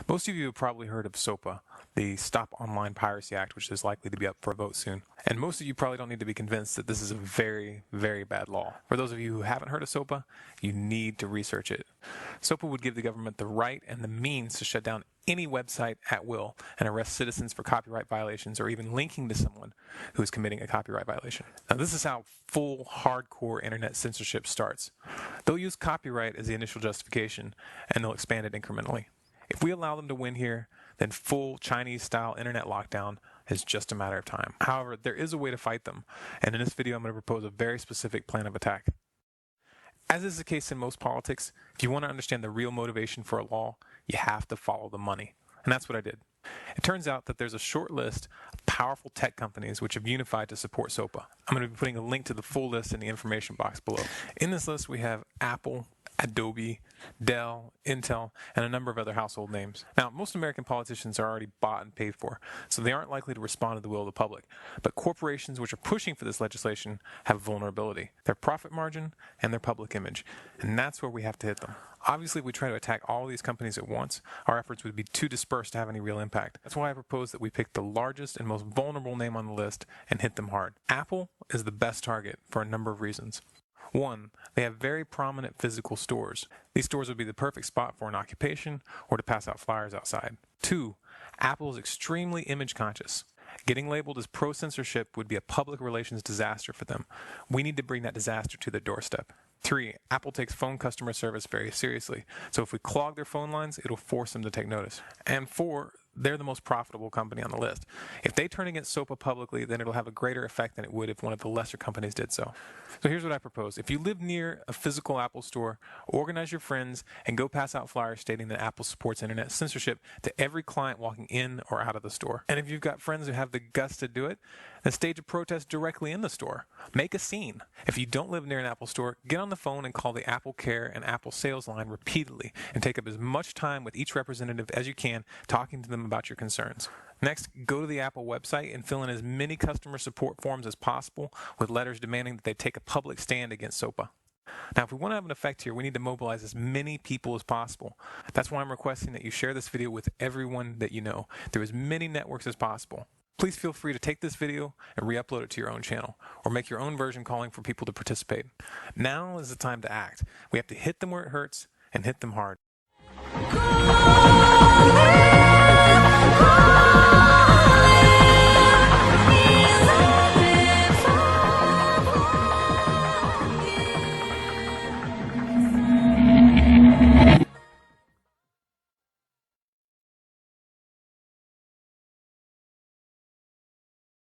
Most of you have probably heard of SOPA, the Stop Online Piracy Act, which is likely to be up for a vote soon. And most of you probably don't need to be convinced that this is a very, very bad law. For those of you who haven't heard of SOPA, you need to research it. SOPA would give the government the right and the means to shut down any website at will and arrest citizens for copyright violations or even linking to someone who is committing a copyright violation. Now, this is how full, hardcore internet censorship starts. They'll use copyright as the initial justification, and they'll expand it incrementally. If we allow them to win here, then full Chinese-style internet lockdown is just a matter of time. However, there is a way to fight them, and in this video I'm going to propose a very specific plan of attack. As is the case in most politics, if you want to understand the real motivation for a law, you have to follow the money. And that's what I did. It turns out that there's a short list of powerful tech companies which have unified to support SOPA. I'm going to be putting a link to the full list in the information box below. In this list we have Apple, Adobe, Dell, Intel, and a number of other household names. Now, most American politicians are already bought and paid for, so they aren't likely to respond to the will of the public. But corporations which are pushing for this legislation have vulnerability, their profit margin and their public image, and that's where we have to hit them. Obviously, if we try to attack all of these companies at once, our efforts would be too dispersed to have any real impact. That's why I propose that we pick the largest and most vulnerable name on the list and hit them hard. Apple is the best target for a number of reasons. 1, they have very prominent physical stores. These stores would be the perfect spot for an occupation or to pass out flyers outside. 2, Apple is extremely image conscious. Getting labeled as pro-censorship would be a public relations disaster for them. We need to bring that disaster to their doorstep. 3, Apple takes phone customer service very seriously, so if we clog their phone lines, it'll force them to take notice. And 4, they're the most profitable company on the list. If they turn against SOPA publicly, then it'll have a greater effect than it would if one of the lesser companies did so. So here's what I propose. If you live near a physical Apple store, organize your friends and go pass out flyers stating that Apple supports internet censorship to every client walking in or out of the store. And if you've got friends who have the guts to do it, then stage a protest directly in the store. Make a scene. If you don't live near an Apple store, get on the phone and call the Apple Care and Apple Sales line repeatedly and take up as much time with each representative as you can talking to them about your concerns. Next, go to the Apple website and fill in as many customer support forms as possible with letters demanding that they take a public stand against SOPA. Now, if we want to have an effect here, we need to mobilize as many people as possible. That's why I'm requesting that you share this video with everyone that you know, through as many networks as possible. Please feel free to take this video and re-upload it to your own channel, or make your own version calling for people to participate. Now is the time to act. We have to hit them where it hurts and hit them hard.